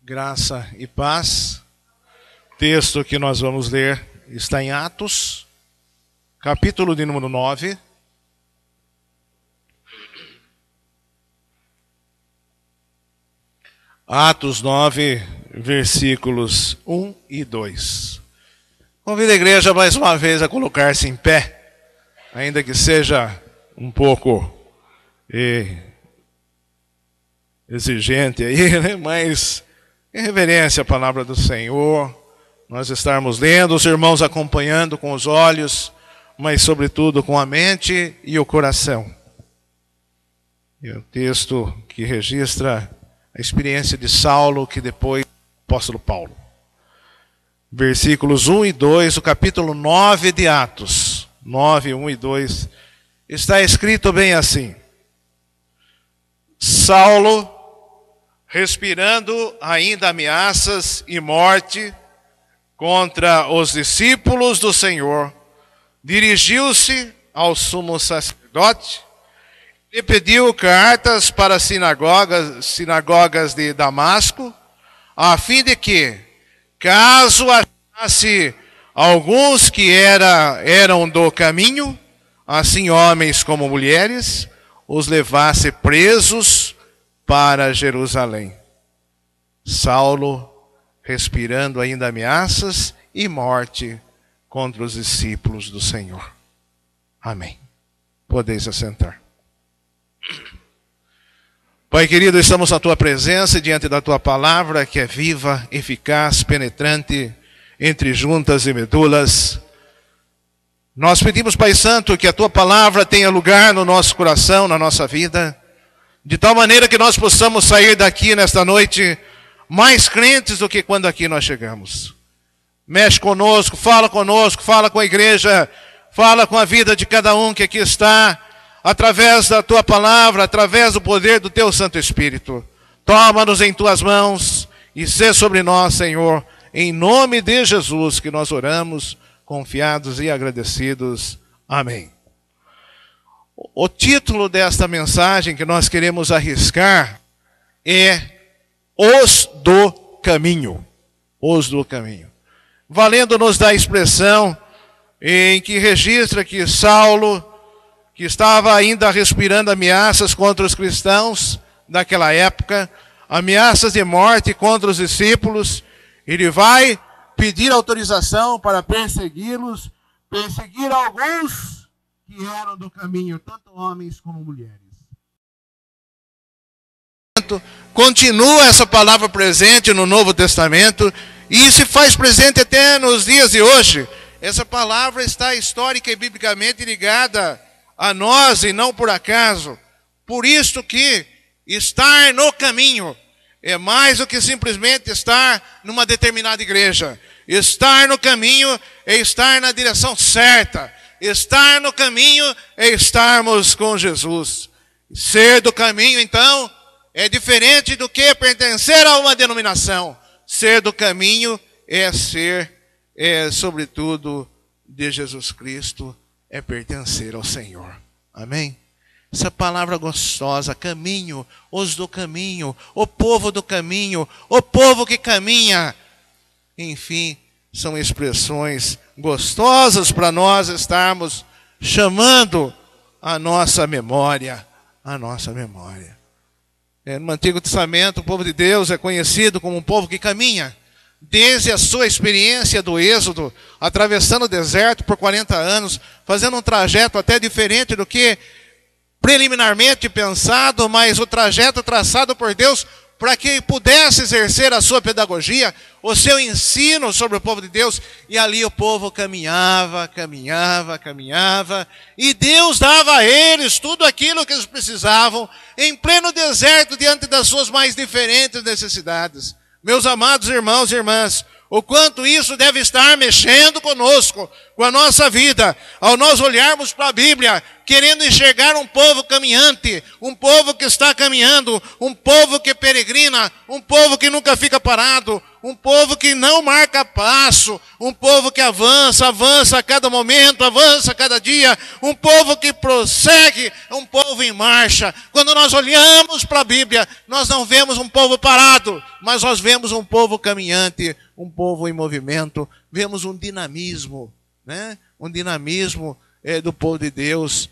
Graça e paz. O texto que nós vamos ler está em Atos, capítulo de número 9. Atos 9, versículos 1 e 2. Convido a igreja mais uma vez a colocar-se em pé, ainda que seja um pouco exigente aí, né? Mas em reverência à palavra do Senhor, nós estarmos lendo, os irmãos acompanhando com os olhos, mas sobretudo com a mente e o coração. E o texto que registra a experiência de Saulo, que depois apóstolo Paulo. Versículos 1 e 2, o capítulo 9 de Atos, 9, 1 e 2, está escrito bem assim: Saulo, respirando ainda ameaças e morte contra os discípulos do Senhor, dirigiu-se ao sumo sacerdote e pediu cartas para as sinagogas de Damasco, a fim de que, caso achasse alguns que eram do caminho, assim homens como mulheres, os levasse presos para Jerusalém. Saulo, respirando ainda ameaças e morte contra os discípulos do Senhor. Amém. Podeis assentar. Pai querido, estamos na Tua presença e diante da Tua palavra, que é viva, eficaz, penetrante, entre juntas e medulas. Nós pedimos, Pai Santo, que a Tua palavra tenha lugar no nosso coração, na nossa vida, de tal maneira que nós possamos sair daqui nesta noite mais crentes do que quando aqui nós chegamos. Mexe conosco, fala com a igreja, fala com a vida de cada um que aqui está, através da Tua palavra, através do poder do Teu Santo Espírito. Toma-nos em Tuas mãos e sê sobre nós, Senhor, em nome de Jesus que nós oramos, confiados e agradecidos. Amém. O título desta mensagem que nós queremos arriscar é Os do Caminho. Os do Caminho. Valendo-nos da expressão em que registra que Saulo, que estava ainda respirando ameaças contra os cristãos daquela época, ameaças de morte contra os discípulos, ele vai pedir autorização para perseguir alguns que eram do caminho, tanto homens como mulheres. Continua essa palavra presente no Novo Testamento e se faz presente até nos dias de hoje. Essa palavra está histórica e biblicamente ligada a nós e não por acaso. Por isso que estar no caminho é mais do que simplesmente estar numa determinada igreja. Estar no caminho é estar na direção certa. Estar no caminho é estarmos com Jesus. Ser do caminho, então, é diferente do que pertencer a uma denominação. Ser do caminho é ser, sobretudo, de Jesus Cristo, é pertencer ao Senhor. Amém? Essa palavra gostosa, caminho, os do caminho, o povo do caminho, o povo que caminha. Enfim, são expressões gostosas para nós estarmos chamando a nossa memória, No Antigo Testamento, o povo de Deus é conhecido como um povo que caminha. Desde a sua experiência do Êxodo, atravessando o deserto por 40 anos, fazendo um trajeto até diferente do que preliminarmente pensado, mas o trajeto traçado por Deus para que pudesse exercer a sua pedagogia, o seu ensino sobre o povo de Deus. E ali o povo caminhava, e Deus dava a eles tudo aquilo que eles precisavam, em pleno deserto, diante das suas mais diferentes necessidades. Meus amados irmãos e irmãs, o quanto isso deve estar mexendo conosco, com a nossa vida, ao nós olharmos para a Bíblia, querendo enxergar um povo caminhante, um povo que está caminhando, um povo que peregrina, um povo que nunca fica parado, um povo que não marca passo, um povo que avança a cada momento, avança a cada dia, um povo que prossegue, um povo em marcha. Quando nós olhamos para a Bíblia, nós não vemos um povo parado, mas nós vemos um povo caminhante, um povo em movimento, vemos um dinamismo, né? Um dinamismo do povo de Deus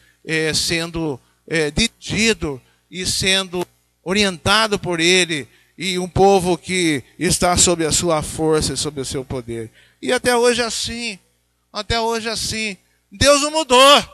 sendo dirigido e sendo orientado por Ele, e um povo que está sob a sua força e sob o seu poder. E até hoje é assim. Até hoje é assim. Deus não mudou.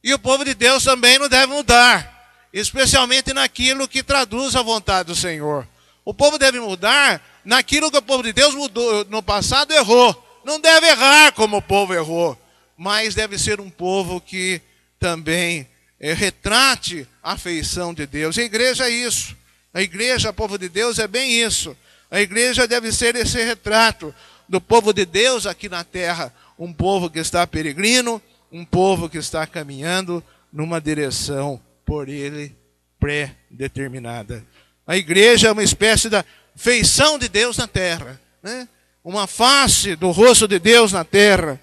E o povo de Deus também não deve mudar. Especialmente naquilo que traduz a vontade do Senhor. O povo deve mudar naquilo que o povo de Deus mudou no passado, errou. Não deve errar como o povo errou. Mas deve ser um povo que também retrate a afeição de Deus. A igreja é isso. A igreja, o povo de Deus, é bem isso. A igreja deve ser esse retrato do povo de Deus aqui na terra. Um povo que está peregrino, um povo que está caminhando numa direção por Ele pré-determinada. A igreja é uma espécie da feição de Deus na terra, né? Uma face do rosto de Deus na terra.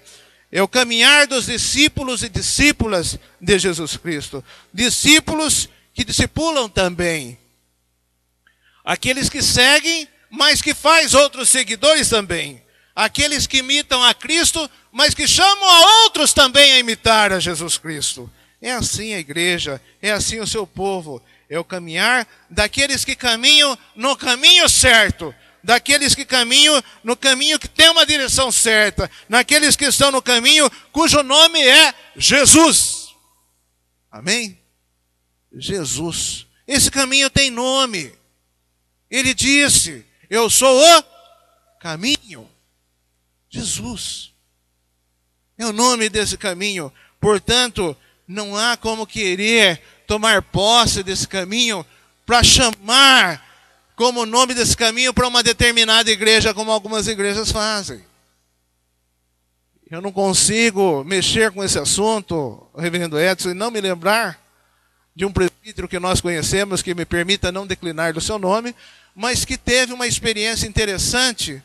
É o caminhar dos discípulos e discípulas de Jesus Cristo. Discípulos que discipulam também. Aqueles que seguem, mas que faz outros seguidores também. Aqueles que imitam a Cristo, mas que chamam a outros também a imitar a Jesus Cristo. É assim a igreja, é assim o seu povo. É o caminhar daqueles que caminham no caminho certo. Daqueles que caminham no caminho que tem uma direção certa. Naqueles que estão no caminho cujo nome é Jesus. Amém? Jesus. Esse caminho tem nome. Ele disse, eu sou o caminho. Jesus. É o nome desse caminho. Portanto, não há como querer tomar posse desse caminho para chamar como nome desse caminho para uma determinada igreja, como algumas igrejas fazem. Eu não consigo mexer com esse assunto, reverendo Edson, e não me lembrar de um presbítero que nós conhecemos, que me permita não declinar do seu nome, mas que teve uma experiência interessante,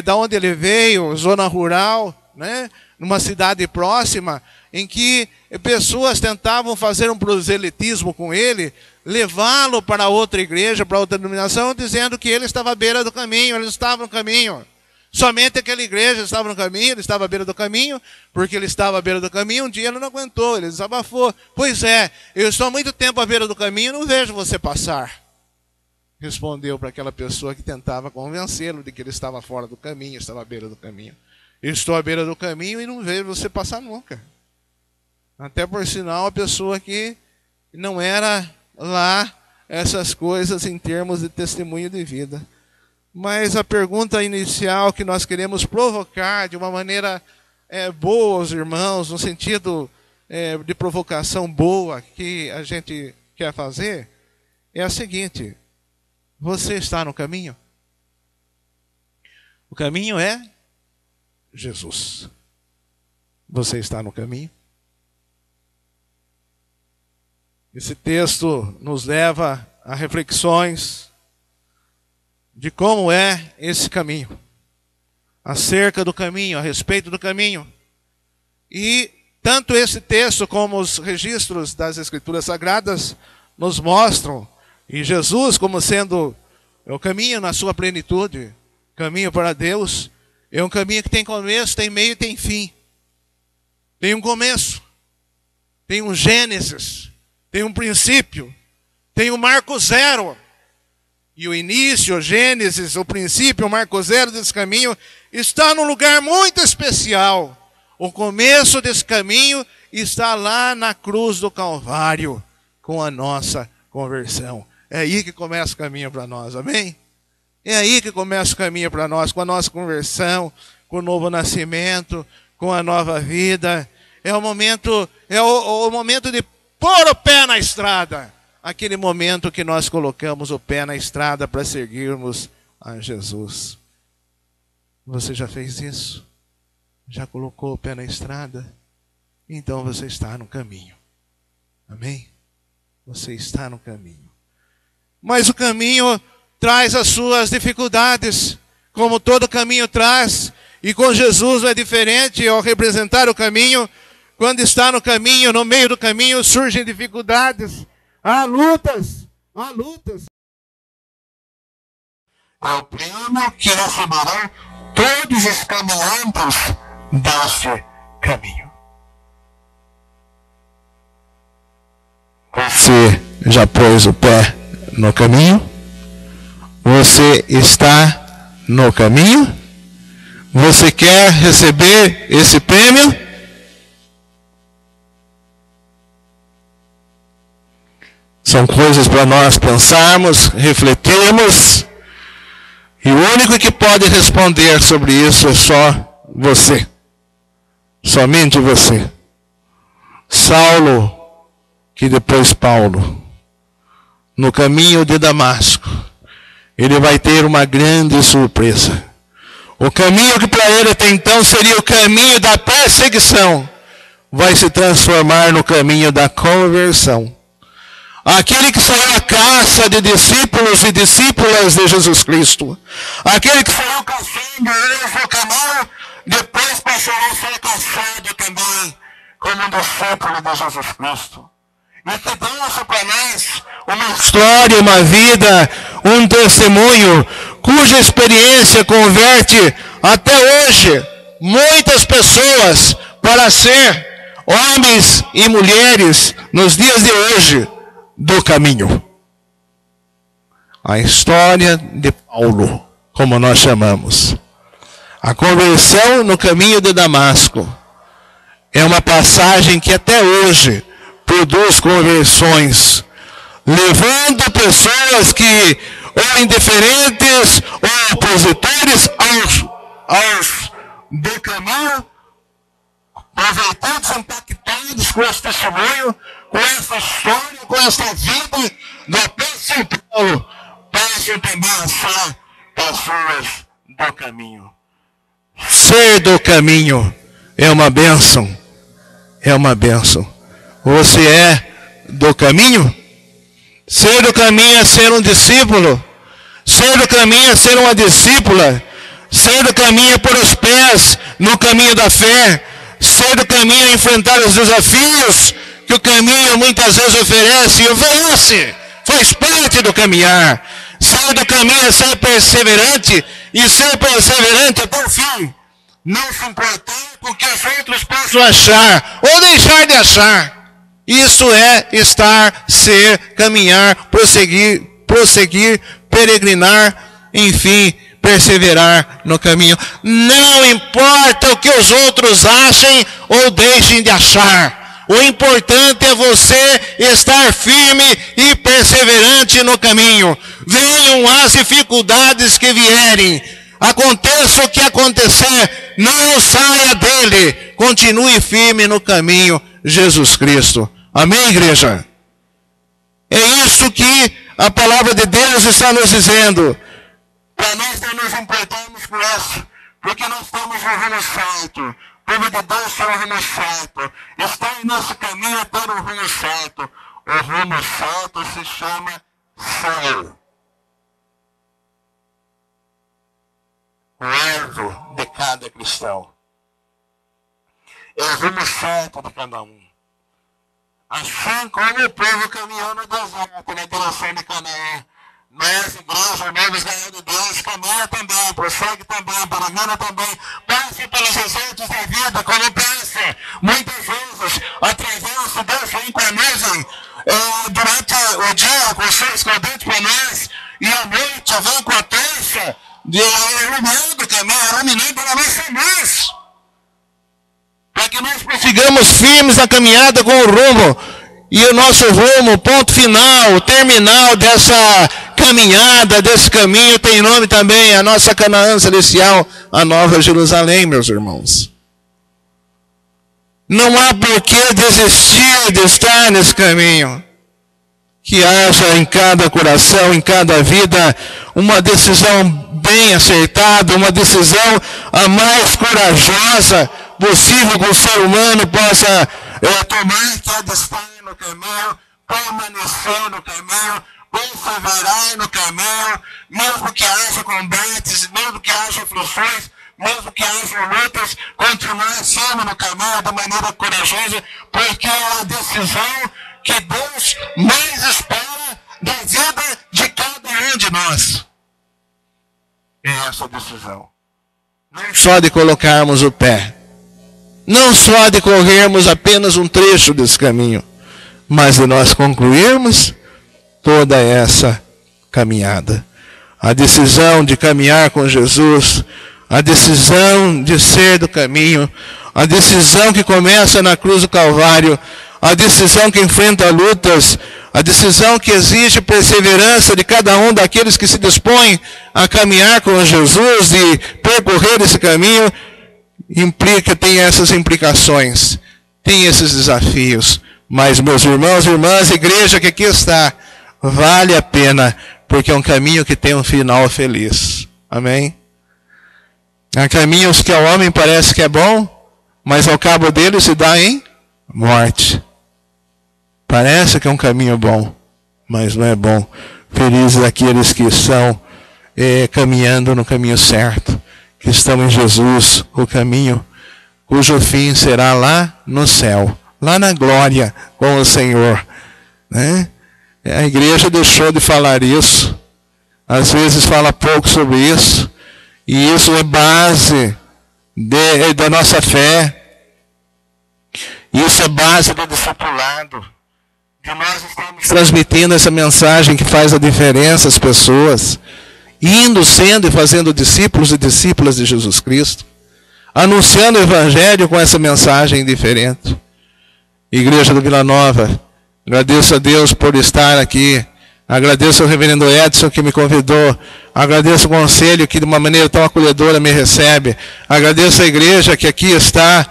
da onde ele veio, zona rural, né, numa cidade próxima, em que pessoas tentavam fazer um proselitismo com ele, levá-lo para outra igreja, para outra denominação, dizendo que ele estava à beira do caminho, ele estava no caminho. Somente aquela igreja estava no caminho, ele estava à beira do caminho, porque ele estava à beira do caminho, um dia ele não aguentou, ele desabafou. Pois é, eu estou há muito tempo à beira do caminho, não vejo você passar. Respondeu para aquela pessoa que tentava convencê-lo de que ele estava fora do caminho, estava à beira do caminho. Eu estou à beira do caminho e não vejo você passar nunca. Até por sinal, a pessoa que não era lá essas coisas em termos de testemunho de vida. Mas a pergunta inicial que nós queremos provocar de uma maneira boa aos irmãos, no sentido de provocação boa que a gente quer fazer, é a seguinte: você está no caminho? O caminho é Jesus. Você está no caminho? Esse texto nos leva a reflexões de como é esse caminho, acerca do caminho, a respeito do caminho. E tanto esse texto como os registros das Escrituras Sagradas nos mostram, e Jesus como sendo o caminho na sua plenitude, caminho para Deus, é um caminho que tem começo, tem meio e tem fim. Tem um começo, tem um Gênesis, tem um princípio, tem um marco zero. E o início, o Gênesis, o princípio, o marco zero desse caminho está num lugar muito especial. O começo desse caminho está lá na cruz do Calvário, com a nossa conversão. É aí que começa o caminho para nós, amém? É aí que começa o caminho para nós, com a nossa conversão, com o novo nascimento, com a nova vida. É o momento de pôr o pé na estrada. Aquele momento que nós colocamos o pé na estrada para seguirmos a Jesus. Você já fez isso? Já colocou o pé na estrada? Então você está no caminho. Amém? Você está no caminho. Mas o caminho traz as suas dificuldades, como todo caminho traz. E com Jesus não é diferente. Ao representar o caminho, quando está no caminho, no meio do caminho, surgem dificuldades. Há lutas. Há lutas. É o prêmio que receberão todos os caminhantes deste caminho. Você já pôs o pé no caminho? Você está no caminho? Você quer receber esse prêmio? São coisas para nós pensarmos, refletirmos. E o único que pode responder sobre isso é só você. Somente você. Saulo, que depois Paulo, no caminho de Damasco, ele vai ter uma grande surpresa. O caminho que para ele até então seria o caminho da perseguição, vai se transformar no caminho da conversão. Aquele que saiu à caça de discípulos e discípulas de Jesus Cristo, aquele que saiu caçando eles no caminho, depois passará a ser caçado também como um discípulo de Jesus Cristo. E que deixa para nós uma história, uma vida, um testemunho, cuja experiência converte até hoje muitas pessoas para ser homens e mulheres nos dias de hoje do caminho. A história de Paulo, como nós chamamos. A conversão no caminho de Damasco é uma passagem que até hoje produz conversões, levando pessoas que ou indiferentes ou opositores aos do caminho, aproveitados, impactados com esse testemunho, com essa história, com essa vida do apóstolo Paulo, passam também a ser pessoas do caminho. Ser do caminho é uma bênção. É uma bênção. Você é do caminho? Ser do caminho é ser um discípulo. Ser do caminho é ser uma discípula. Ser do caminho é pôr os pés no caminho da fé. Ser do caminho é enfrentar os desafios que o caminho muitas vezes oferece e oferece. Faz parte do caminhar. Ser do caminho é ser perseverante. E ser perseverante até o fim. Não se importar com o que os outros possam achar ou deixar de achar. Isso é estar, ser, caminhar, prosseguir, peregrinar, enfim, perseverar no caminho. Não importa o que os outros achem ou deixem de achar. O importante é você estar firme e perseverante no caminho. Venham as dificuldades que vierem. Aconteça o que acontecer, não saia dele. Continue firme no caminho, Jesus Cristo. Amém, igreja? É isso que a palavra de Deus está nos dizendo. Para nós não nos importarmos com isso, porque nós estamos no rumo certo. O povo de Deus está no rumo certo. Está em nosso caminho até no rumo certo. O rumo certo se chama céu. O erro de cada cristão. É o rumo certo de cada um. Assim como o povo caminhou no deserto, na direção de Canaã. Nós, igreja, novo Israel de Deus, caminha também, prossegue também, peregrina também, passe pelos desertos da vida, como passa. Muitas vezes, atravessa, Deus vem com a nuvem durante o dia, com os seus escondentes para nós, e à noite vem com a terça, iluminando o caminho, iluminando a nossa luz. Para que nós prossigamos firmes na caminhada com o rumo. E o nosso rumo, o ponto final, o terminal dessa caminhada, desse caminho, tem nome também, a nossa Canaã celestial, a Nova Jerusalém, meus irmãos. Não há por que desistir de estar nesse caminho. Que haja em cada coração, em cada vida, uma decisão bem acertada, uma decisão a mais corajosa possível que o ser humano possa tomar, que é de estar no caminho, permanecer no caminho, perseverar no caminho, mesmo que haja combates, mesmo que haja aflições, mesmo que haja lutas, continuar firme no caminho de maneira corajosa, porque é a decisão que Deus mais espera da vida de cada um de nós. É essa decisão. Não só de colocarmos o pé, não só de corrermos apenas um trecho desse caminho, mas de nós concluirmos toda essa caminhada. A decisão de caminhar com Jesus, a decisão de ser do caminho, a decisão que começa na cruz do Calvário, a decisão que enfrenta lutas, a decisão que exige perseverança de cada um daqueles que se dispõem a caminhar com Jesus e percorrer esse caminho, tem essas implicações, tem esses desafios. Mas, meus irmãos e irmãs, igreja que aqui está, vale a pena, porque é um caminho que tem um final feliz. Amém? Há caminhos que ao homem parece que é bom, mas ao cabo dele se dá em morte. Parece que é um caminho bom, mas não é bom. Felizes aqueles que estão caminhando no caminho certo, que estão em Jesus, o caminho cujo fim será lá no céu, lá na glória com o Senhor. Né? A igreja deixou de falar isso, às vezes fala pouco sobre isso, e isso é base da nossa fé, isso é base do discipulado, de nós estamos transmitindo essa mensagem que faz a diferença às pessoas, indo, sendo e fazendo discípulos e discípulas de Jesus Cristo, anunciando o Evangelho com essa mensagem diferente. Igreja do Vila Nova, agradeço a Deus por estar aqui, agradeço ao reverendo Edson que me convidou, agradeço o conselho que de uma maneira tão acolhedora me recebe, agradeço a igreja que aqui está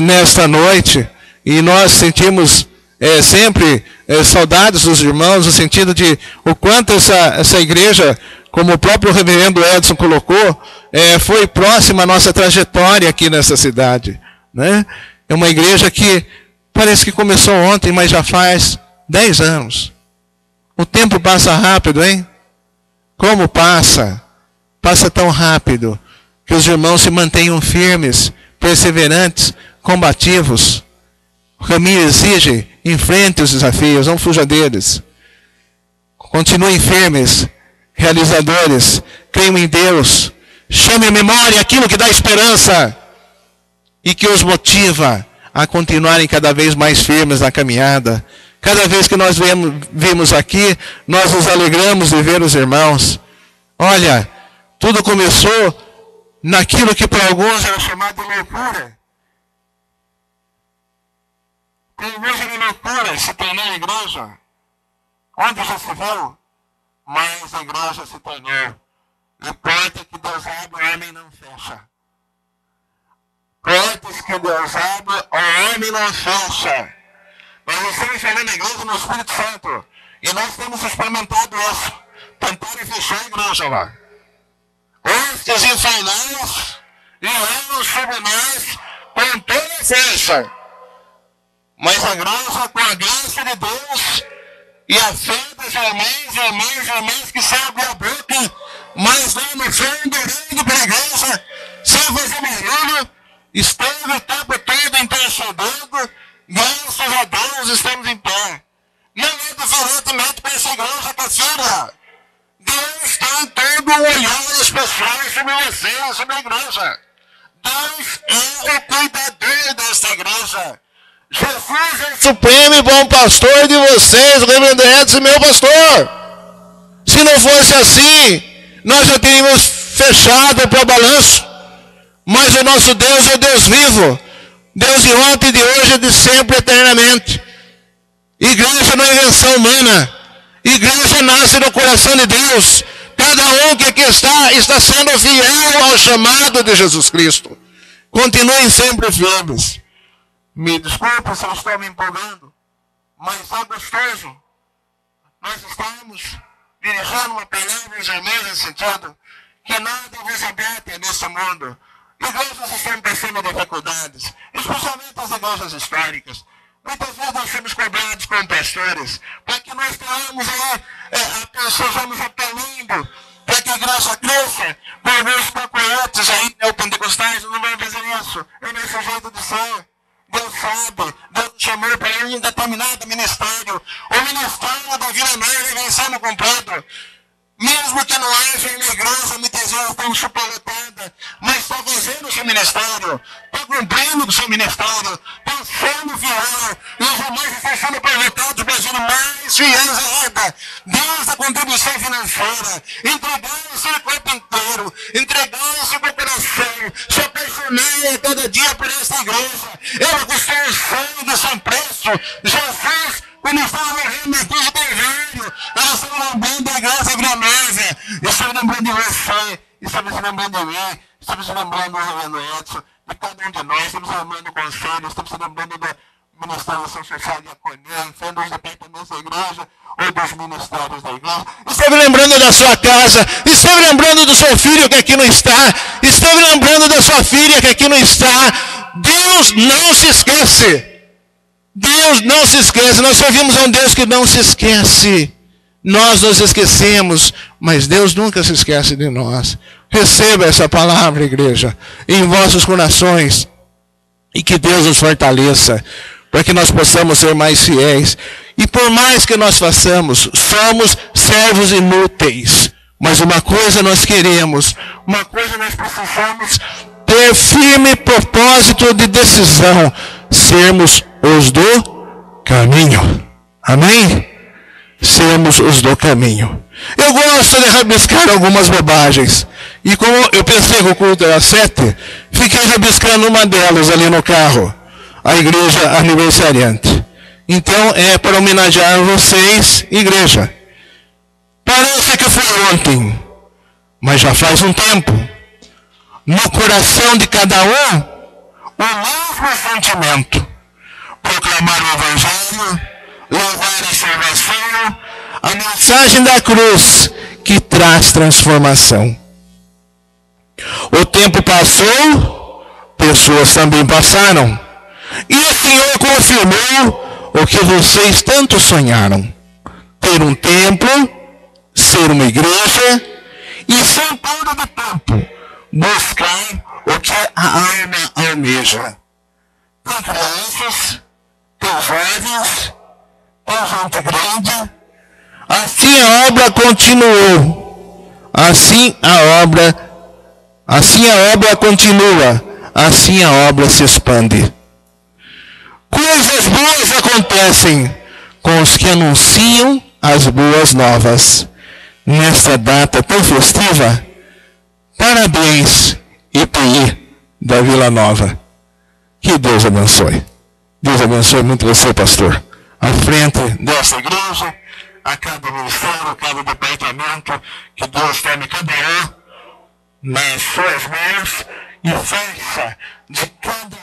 nesta noite, e nós sentimos sempre saudades dos irmãos, no sentido de o quanto essa igreja, como o próprio reverendo Edson colocou, foi próxima à nossa trajetória aqui nessa cidade. Né? É uma igreja que parece que começou ontem, mas já faz 10 anos. O tempo passa rápido, hein? Como passa? Passa tão rápido que os irmãos se mantenham firmes, perseverantes, combativos. O caminho exige, enfrente os desafios, não fuja deles. Continuem firmes, realizadores, creiam em Deus, chame à memória aquilo que dá esperança e que os motiva a continuarem cada vez mais firmes na caminhada. Cada vez que nós vimos aqui, nós nos alegramos de ver os irmãos. Olha, tudo começou naquilo que para alguns era chamado de loucura. Tem igreja de loucura se tornou igreja. Onde já se viu? Mas a igreja se tornou. E porta que Deus abre, o homem não fecha. Portas que Deus abre, o homem não fecha. Nós estamos falando a igreja no Espírito Santo. E nós temos experimentado isso. Tentaram fechar a igreja lá. Hostes infernais e reinos sobre nós com toda fecha. Mas a igreja, com a graça de Deus e a fé dos irmãos que sabem a boca, mas lá no fundo, orando para a igreja, sem fazer barulho, esteve o tempo todo intercedendo, graças a Deus estamos em pé. Não é diferentemente para essa igreja, parceira. Deus tem todo o olhar especial sobre você, sobre a igreja. Deus é o cuidador dessa igreja. Jesus é o supremo e bom pastor de vocês, o reverendo Edson, meu pastor. Se não fosse assim, nós já teríamos fechado para o balanço. Mas o nosso Deus é o Deus vivo. Deus de ontem, de hoje, de sempre, eternamente. Igreja não é invenção humana. Igreja nasce no coração de Deus. Cada um que aqui está sendo fiel ao chamado de Jesus Cristo. Continuem sempre firmes. Me desculpe se eu estou me empolgando, mas é gostoso. Nós estamos dirigindo uma palavra aos irmãos nesse sentido, que nada vos abate nesse mundo. Igrejas estão passando dificuldades, especialmente as igrejas históricas. Muitas vezes nós somos cobrados como pastores, para que nós tenhamos aí, sejamos apelando, para que a igreja cresça, por meus pacoletes aí, neopentecostais, não vão fazer isso. É o nosso jeito de ser. Deus sabe, Deus nos chamou para um determinado ministério. O ministério da Vila Nova vem sendo cumprido. Mesmo que não haja uma igreja muitas vezes tão superlotada, mas está fazendo o seu ministério, está cumprindo o seu ministério, está sendo fiel, e os irmãos estão sendo aproveitados para ser mais fiéis ainda. Desde a contribuição financeira, entregar o seu corpo inteiro, entregar o seu coração, se apaixonar cada dia por essa igreja. Ela custou o sangue sem preço. Jesus, quando estava morrendo na cruz do Calvário, ela estava lembrando da igreja Granada, estava lembrando de você, estava se lembrando de mim, estava se lembrando do Reverendo Edson, de cada um de nós, estamos se lembrando do conselho, estamos se lembrando do Ministério da Ação Social e Acolhida, sendo os departamentos da igreja ou dos ministérios da igreja. Esteve lembrando da sua casa, esteve lembrando do seu filho que aqui não está, esteve lembrando da sua filha que aqui não está. Deus não se esquece. Deus não se esquece. Nós servimos a um Deus que não se esquece. Nós nos esquecemos, mas Deus nunca se esquece de nós. Receba essa palavra, igreja, em vossos corações, e que Deus nos fortaleça, para que nós possamos ser mais fiéis. E por mais que nós façamos, somos servos inúteis. Mas uma coisa nós queremos, uma coisa nós precisamos ter firme propósito de decisão, sermos os do caminho. Amém? Sermos os do caminho. Eu gosto de rabiscar algumas bobagens. E como eu pensei que o culto era 7, fiquei rabiscando uma delas ali no carro. A igreja aniversariante. Então é para homenagear vocês, igreja. Parece que foi ontem, mas já faz um tempo. No coração de cada um, o mesmo sentimento. Proclamar o Evangelho, levar a salvação, a mensagem da cruz que traz transformação. O tempo passou, pessoas também passaram, e o Senhor confirmou o que vocês tanto sonharam: ter um templo, ser uma igreja e, sem perda de tempo, buscar o que a alma almeja. Tem crianças, tem jovens, tem gente grande. Assim a obra continuou. Assim a obra continua. Assim a obra se expande. Coisas boas acontecem com os que anunciam as boas novas. Nesta data tão festiva, parabéns, IPI da Vila Nova. Que Deus abençoe. Deus abençoe muito você, pastor. À frente dessa igreja, a cada ministério, a cada departamento, que Deus tome cada um nas suas mãos e faça de cada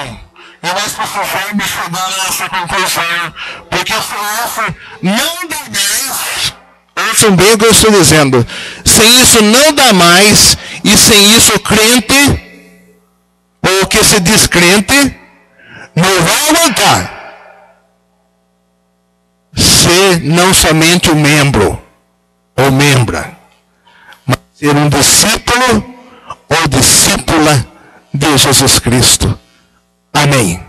um. E nós precisamos chegar a essa conclusão, porque sem isso não dá mais. Ouçam bem o que eu estou dizendo. Sem isso não dá mais, e sem isso o crente, ou o que se diz crente, não vai aguentar ser não somente um membro ou membra, mas ser um discípulo ou discípula de Jesus Cristo. Amém.